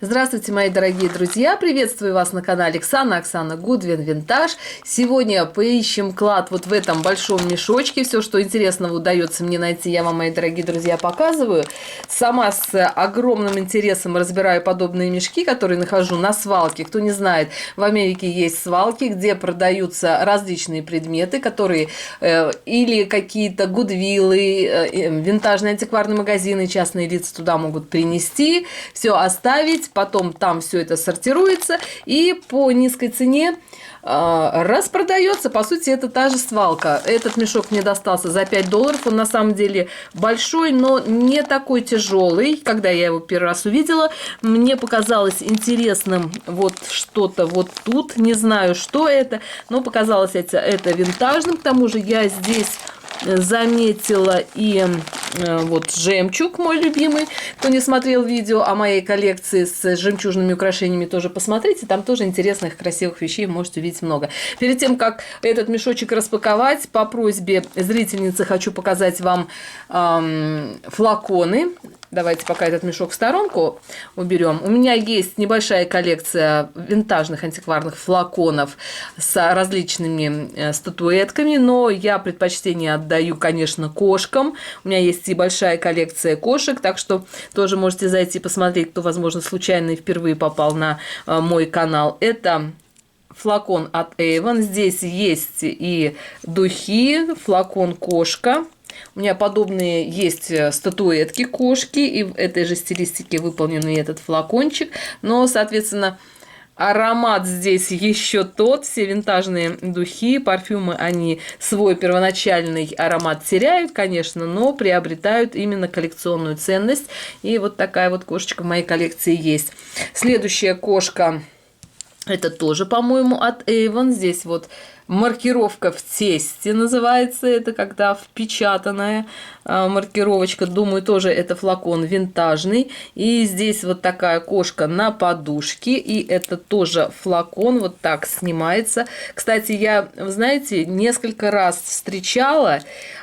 Здравствуйте, мои дорогие друзья! Приветствую вас на канале Оксана Гудвин Винтаж. Сегодня поищем клад вот в этом большом мешочке. Все, что интересного удается мне найти, я вам, мои дорогие друзья, показываю. Сама с огромным интересом разбираю подобные мешки, которые нахожу на свалке. Кто не знает, в Америке есть свалки, где продаются различные предметы, которые или какие-то гудвиллы, винтажные антикварные магазины, частные лица туда могут принести, все оставить. Потом там все это сортируется и по низкой цене распродается. По сути, это та же свалка. Этот мешок мне достался за $5. Он на самом деле большой, но не такой тяжелый. Когда я его первый раз увидела, мне показалось интересным вот что-то вот тут. Не знаю, что это, но показалось это винтажным. К тому же я здесь заметила и вот жемчуг мой любимый. Кто не смотрел видео о моей коллекции с жемчужными украшениями, тоже посмотрите. Там тоже интересных, красивых вещей можете увидеть много. Перед тем, как этот мешочек распаковать, по просьбе зрительницы хочу показать вам флаконы. Давайте пока этот мешок в сторонку уберем. У меня есть небольшая коллекция винтажных антикварных флаконов с различными статуэтками, но я предпочтение отдаю, конечно, кошкам. У меня есть и большая коллекция кошек, так что тоже можете зайти посмотреть, кто, возможно, случайно и впервые попал на мой канал. Это флакон от Avon. Здесь есть и духи, флакон кошка. У меня подобные есть статуэтки кошки, и в этой же стилистике выполнен и этот флакончик. Но, соответственно, аромат здесь еще тот. Все винтажные духи, парфюмы, они свой первоначальный аромат теряют, конечно, но приобретают именно коллекционную ценность. И вот такая вот кошечка в моей коллекции есть. Следующая кошка, это тоже, по-моему, от Avon. Здесь вот маркировка в тесте называется, это когда впечатанная маркировочка. Думаю, тоже это флакон винтажный. И здесь вот такая кошка на подушке. И это тоже флакон, вот так снимается. Кстати, я, вы знаете, несколько раз встречала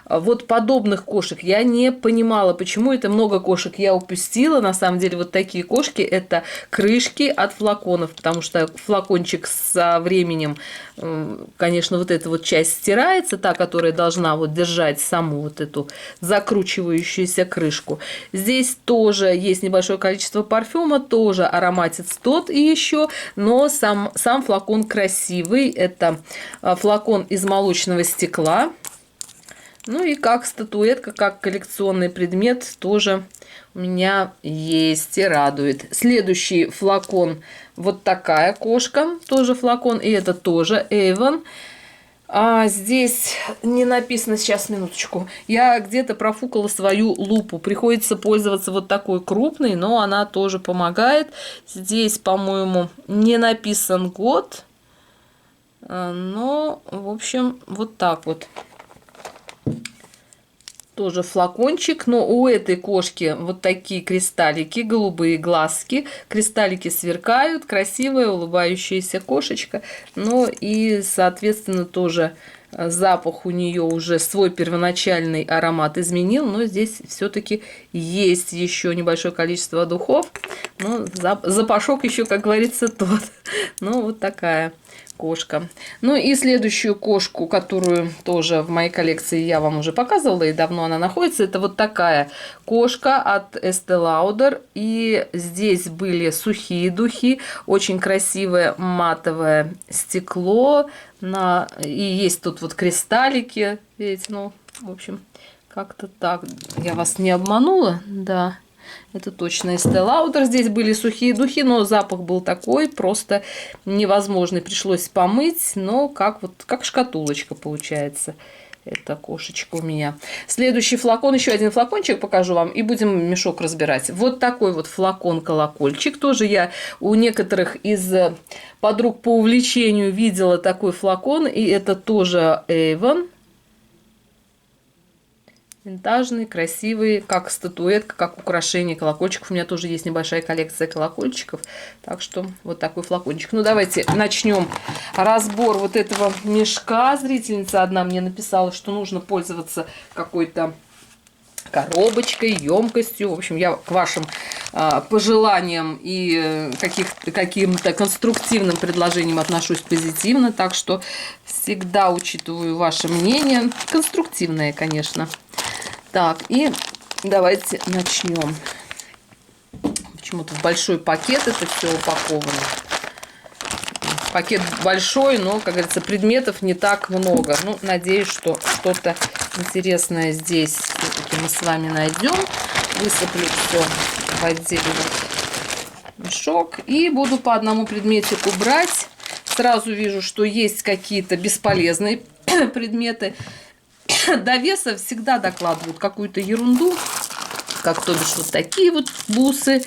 вот подобных кошек. Я не понимала, почему это много кошек я упустила. На самом деле вот такие кошки — это крышки от флаконов, потому что флакончик со временем, конечно, вот эта вот часть стирается, та, которая должна вот держать саму вот эту закручивающуюся крышку. Здесь тоже есть небольшое количество парфюма, тоже ароматец тот и еще, но сам флакон красивый. Это флакон из молочного стекла. Ну и как статуэтка, как коллекционный предмет тоже у меня есть и радует. Следующий флакон, вот такая кошка, тоже флакон, и это тоже Avon. А здесь не написано, сейчас, минуточку, я где-то профукала свою лупу, приходится пользоваться вот такой крупной, но она тоже помогает. Здесь, по-моему, не написан год, но, в общем, вот так вот. Тоже флакончик, но у этой кошки вот такие кристаллики, голубые глазки, кристаллики сверкают, красивая улыбающаяся кошечка, ну и, соответственно, тоже запах у нее уже свой первоначальный аромат изменил, но здесь все-таки есть еще небольшое количество духов, но запашок еще, как говорится, тот. Ну, вот такая кошка. Ну и следующую кошку, которую тоже в моей коллекции я вам уже показывала, и давно она находится, это вот такая кошка от Estee Lauder. И здесь были сухие духи, очень красивое матовое стекло, и есть тут вот кристаллики, видите, ну, в общем, как-то так. Я вас не обманула, да. Это точно Estee Lauder. Здесь были сухие духи, но запах был такой, просто невозможный. Пришлось помыть, но как шкатулочка получается. Это кошечка у меня. Следующий флакон, еще один флакончик покажу вам, и будем мешок разбирать. Вот такой вот флакон-колокольчик. Тоже я у некоторых из подруг по увлечению видела такой флакон, и это тоже Avon. Винтажный, красивый, как статуэтка, как украшение колокольчиков. У меня тоже есть небольшая коллекция колокольчиков. Так что вот такой флакончик. Ну, давайте начнем разбор вот этого мешка. Зрительница одна мне написала, что нужно пользоваться какой-то коробочкой, емкостью. В общем, я к вашим пожеланиям и каким-то конструктивным предложениям отношусь позитивно, так что всегда учитываю ваше мнение. Конструктивное, конечно. Так, и давайте начнем. Почему-то в большой пакет это все упаковано. Пакет большой, но, как говорится, предметов не так много. Ну, надеюсь, что что-то интересное здесь все-таки мы с вами найдем. Высыплю все в отдельный мешок и буду по одному предметику брать. Сразу вижу, что есть какие-то бесполезные предметы. До веса всегда докладывают какую-то ерунду, как то бишь вот такие вот бусы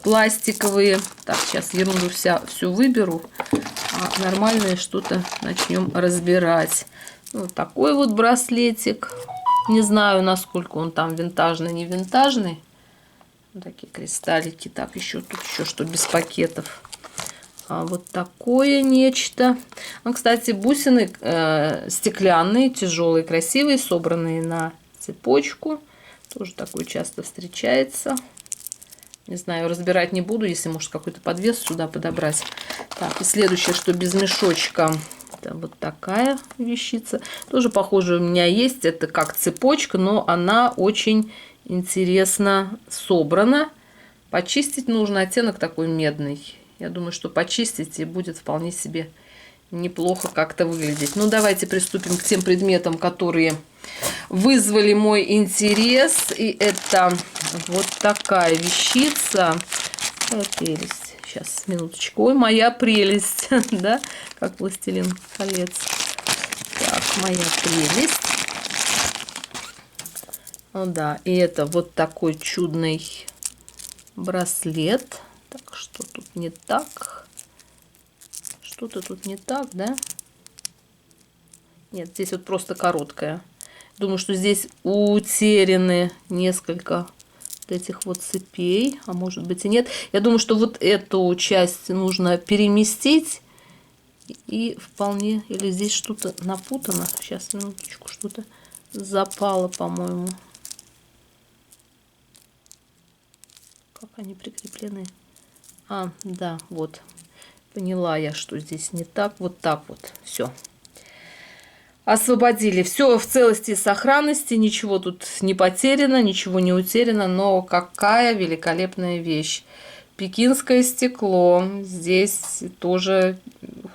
пластиковые. Так, сейчас ерунду всю выберу, а нормальное что-то начнем разбирать. Вот такой вот браслетик. Не знаю, насколько он там винтажный, не винтажный. Вот такие кристаллики. Так, еще тут еще что без пакетов. А вот такое нечто. Ну, кстати, бусины стеклянные, тяжелые, красивые, собранные на цепочку. Тоже такое часто встречается. Не знаю, разбирать не буду, если может какой-то подвес сюда подобрать. Так, и следующее, что без мешочка. Это вот такая вещица. Тоже похоже у меня есть. Это как цепочка, но она очень интересно собрана. Почистить нужно. Оттенок такой медный. Я думаю, что почистить и будет вполне себе неплохо как-то выглядеть. Ну, давайте приступим к тем предметам, которые вызвали мой интерес. И это вот такая вещица. Какая прелесть. Сейчас, минуточку. Ой, моя прелесть. Да, как «Властелин колец». Так, моя прелесть. Ну да, и это вот такой чудный браслет. Так, что тут не так? Что-то тут не так, да? Нет, здесь вот просто короткая. Думаю, что здесь утеряны несколько этих вот цепей, а может быть и нет. Я думаю, что вот эту часть нужно переместить. И вполне... Или здесь что-то напутано. Сейчас, минуточку, что-то запало, по-моему. Как они прикреплены? А, да, вот. Поняла я, что здесь не так. Вот так вот. Все. Освободили. Все в целости и сохранности. Ничего тут не потеряно, ничего не утеряно. Но какая великолепная вещь. Пекинское стекло. Здесь тоже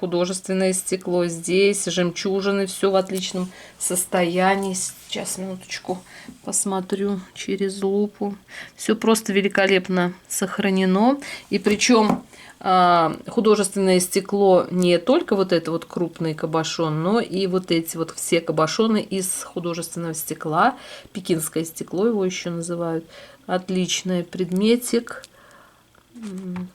художественное стекло. Здесь жемчужины. Все в отличном состоянии. Сейчас, минуточку, посмотрю через лупу. Все просто великолепно сохранено. И причем художественное стекло не только вот это вот крупный кабошон, но и вот эти вот все кабошоны из художественного стекла. Пекинское стекло его еще называют. Отличный предметик.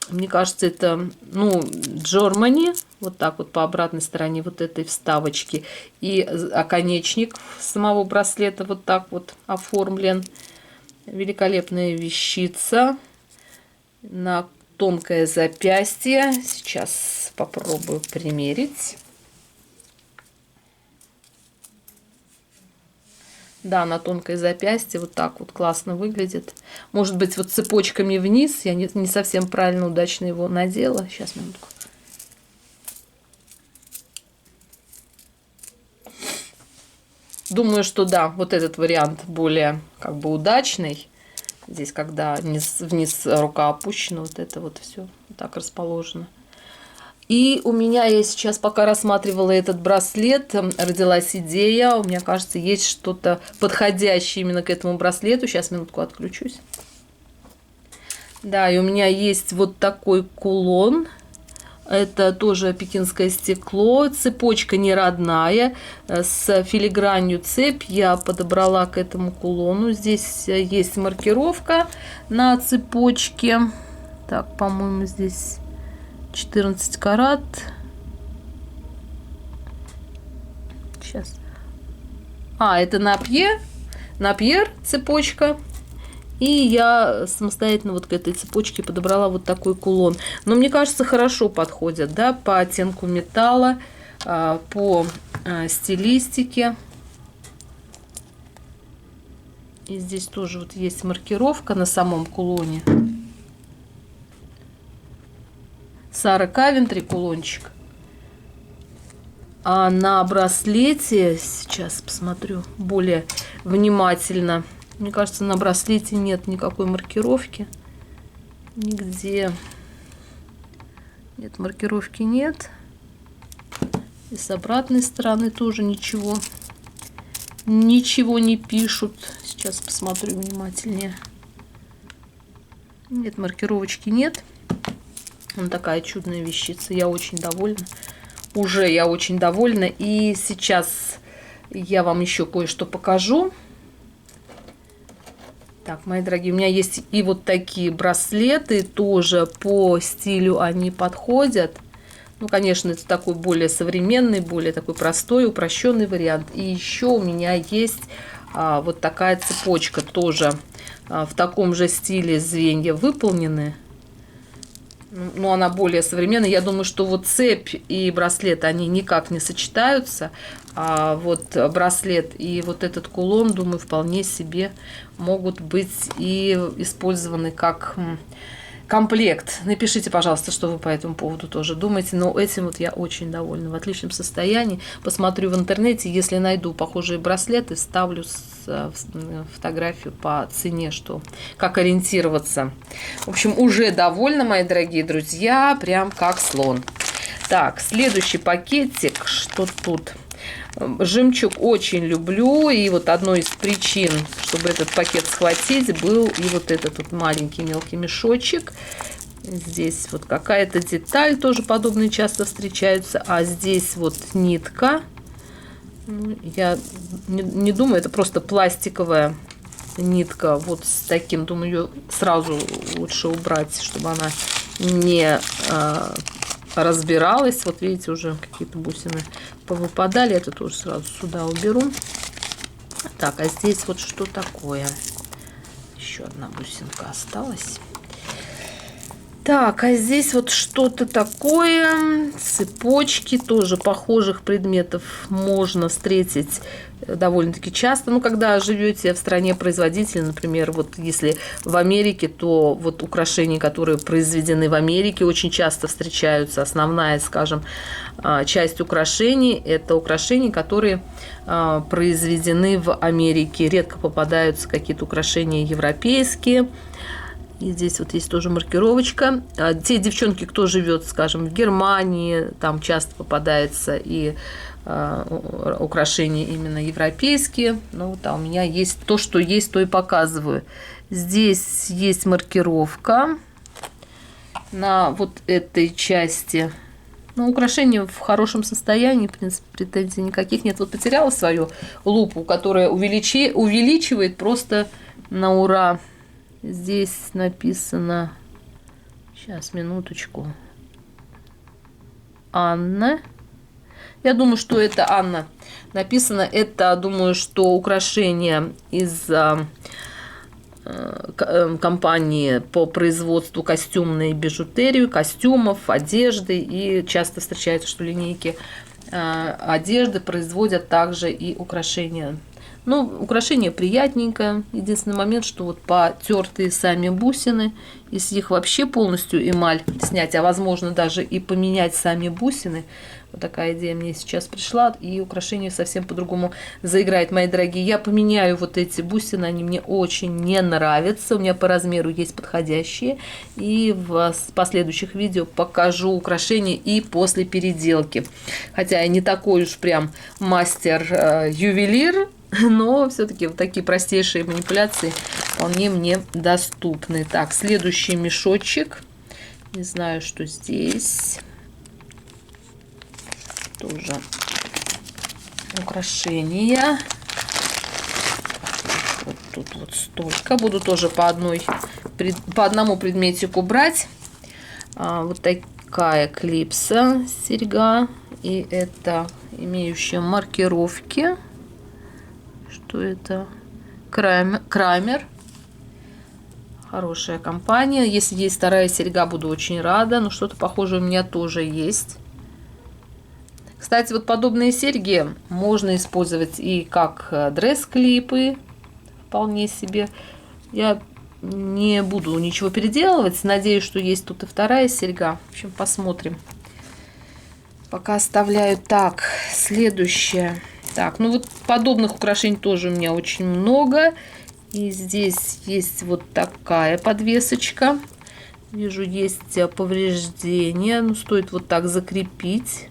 Мне кажется, это, ну, Germany, вот так вот по обратной стороне вот этой вставочки. И оконечник самого браслета вот так вот оформлен. Великолепная вещица на тонкое запястье. Сейчас попробую примерить. Да, на тонкое запястье вот так вот классно выглядит. Может быть, вот цепочками вниз. Я не совсем правильно, удачно его надела. Сейчас, минутку. Думаю, что да, вот этот вариант более как бы удачный. Здесь, когда вниз рука опущена, вот это вот все так расположено. И у меня, я сейчас пока рассматривала этот браслет, родилась идея. У меня, кажется, есть что-то подходящее именно к этому браслету. Сейчас, минутку, отключусь. Да, и у меня есть вот такой кулон. Это тоже пекинское стекло. Цепочка не родная. С филигранью цепь я подобрала к этому кулону. Здесь есть маркировка на цепочке. Так, по-моему, здесь 14 карат. Сейчас. А, это Напьер цепочка. И я самостоятельно вот к этой цепочке подобрала вот такой кулон. Но мне кажется, хорошо подходят, да, по оттенку металла, по стилистике. И здесь тоже вот есть маркировка на самом кулоне. Сара Кавентри кулончик. А на браслете, сейчас посмотрю более внимательно. Мне кажется, на браслете нет никакой маркировки. Нигде. Нет, маркировки нет. И с обратной стороны тоже ничего. Ничего не пишут. Сейчас посмотрю внимательнее. Нет, маркировочки нет. Вот такая чудная вещица. Я очень довольна. Уже я очень довольна. И сейчас я вам еще кое-что покажу. Так, мои дорогие, у меня есть и вот такие браслеты. Тоже по стилю они подходят. Ну, конечно, это такой более современный, более такой простой, упрощенный вариант. И еще у меня есть вот такая цепочка. Тоже в таком же стиле звенья выполнены. Но она более современная. Я думаю, что вот цепь и браслет, они никак не сочетаются. А вот браслет и вот этот кулон, думаю, вполне себе могут быть и использованы как комплект. Напишите, пожалуйста, что вы по этому поводу тоже думаете. Но этим вот я очень довольна. В отличном состоянии. Посмотрю в интернете. Если найду похожие браслеты, ставлю фотографию по цене, что как ориентироваться. В общем, уже довольна, мои дорогие друзья. Прям как слон. Так, следующий пакетик. Что тут? Жемчуг очень люблю. И вот одной из причин, чтобы этот пакет схватить, был и вот этот вот маленький мелкий мешочек. Здесь вот какая-то деталь тоже подобные часто встречаются. А здесь вот нитка. Я не думаю, это просто пластиковая нитка. Вот с таким, думаю, ее сразу лучше убрать, чтобы она не разбиралась. Вот видите, уже какие-то бусины повыпадали. Это тоже сразу сюда уберу. Так, а здесь вот что такое? Еще одна бусинка осталась. Так, а здесь вот что-то такое. Цепочки тоже похожих предметов можно встретить довольно-таки часто. Ну, когда живете в стране производителя, например, вот если в Америке, то вот украшения, которые произведены в Америке, очень часто встречаются. Основная, скажем, часть украшений – это украшения, которые произведены в Америке. Редко попадаются какие-то украшения европейские. И здесь вот есть тоже маркировочка. Те девчонки, кто живет, скажем, в Германии, там часто попадается и украшения именно европейские. Ну, вот, а у меня есть то, что есть, то и показываю. Здесь есть маркировка на вот этой части. Ну, украшение в хорошем состоянии, в принципе, претензий никаких нет. Вот потеряла свою лупу, которая увеличивает просто на ура. Здесь написано, сейчас, минуточку, Анна. Я думаю, что это Анна. Написано, это, думаю, что украшение из компании по производству костюмной бижутерии, костюмов, одежды. И часто встречается, что линейки одежды производят также и украшения. Ну, украшение приятненькое. Единственный момент, что вот потертые сами бусины, если их вообще полностью эмаль снять, а возможно даже и поменять сами бусины. Вот такая идея мне сейчас пришла, и украшение совсем по-другому заиграет, мои дорогие. Я поменяю вот эти бусины, они мне очень не нравятся. У меня по размеру есть подходящие. И в последующих видео покажу украшения и после переделки. Хотя я не такой уж прям мастер-ювелир, но все-таки вот такие простейшие манипуляции вполне мне доступны. Так, следующий мешочек. Не знаю, что здесь. Тоже украшения. Вот тут вот столько. Буду тоже по одному предметику брать. Вот такая клипса, серьга. И это имеющая маркировки. Что это? Крамер. Хорошая компания. Если есть вторая серьга, буду очень рада. Но что-то похожее у меня тоже есть. Кстати, вот подобные серьги можно использовать и как дресс-клипы. Вполне себе. Я не буду ничего переделывать. Надеюсь, что есть тут и вторая серьга. В общем, посмотрим. Пока оставляю так. Следующее. Так, ну вот подобных украшений тоже у меня очень много. И здесь есть вот такая подвесочка. Вижу, есть повреждения. Ну, стоит вот так закрепить.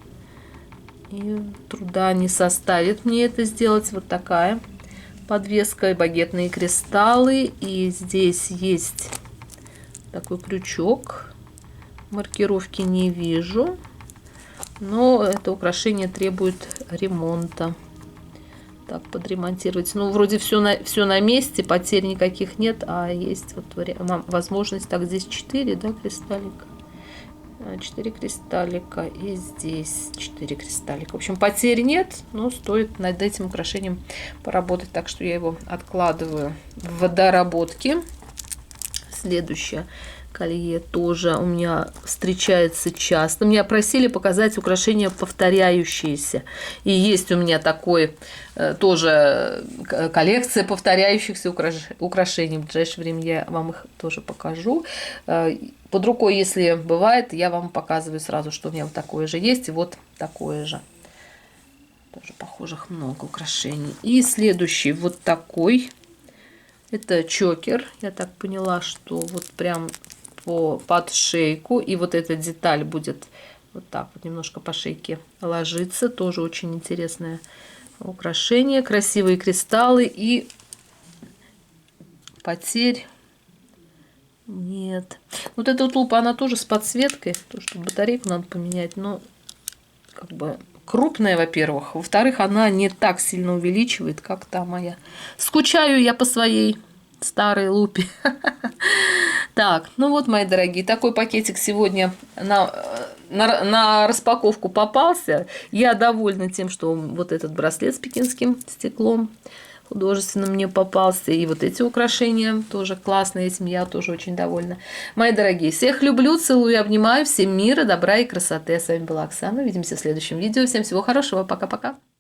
И труда не составит мне это сделать. Вот такая подвеска и багетные кристаллы. И здесь есть такой крючок. Маркировки не вижу. Но это украшение требует ремонта. Так, подремонтировать. Ну, вроде все на месте, потерь никаких нет, а есть вот возможность. Так, здесь 4, да, кристаллика. 4 кристаллика. И здесь 4 кристаллика. В общем, потерь нет, но стоит над этим украшением поработать. Так что я его откладываю в доработки. Следующее колье тоже у меня встречается часто. Меня просили показать украшения повторяющиеся. И есть у меня такой тоже коллекция повторяющихся украшений. В ближайшее время я вам их тоже покажу. Под рукой, если бывает, я вам показываю сразу, что у меня вот такое же есть. И вот такое же. Тоже похожих много украшений. И следующий вот такой. Это чокер. Я так поняла, что вот прям под шейку. И вот эта деталь будет вот так вот немножко по шейке ложиться. Тоже очень интересное украшение. Красивые кристаллы. И потерь нет. Вот эта вот лупа, она тоже с подсветкой. То, что батарейку надо поменять. Но как бы крупная, во-первых. Во-вторых, она не так сильно увеличивает, как та моя. Скучаю я по своей старой лупе. Так, ну вот, мои дорогие, такой пакетик сегодня на распаковку попался. Я довольна тем, что вот этот браслет с пекинским стеклом художественным мне попался. И вот эти украшения тоже классные. Этим я тоже очень довольна. Мои дорогие, всех люблю, целую, обнимаю. Всем мира, добра и красоты. А с вами была Оксана. Увидимся в следующем видео. Всем всего хорошего. Пока-пока.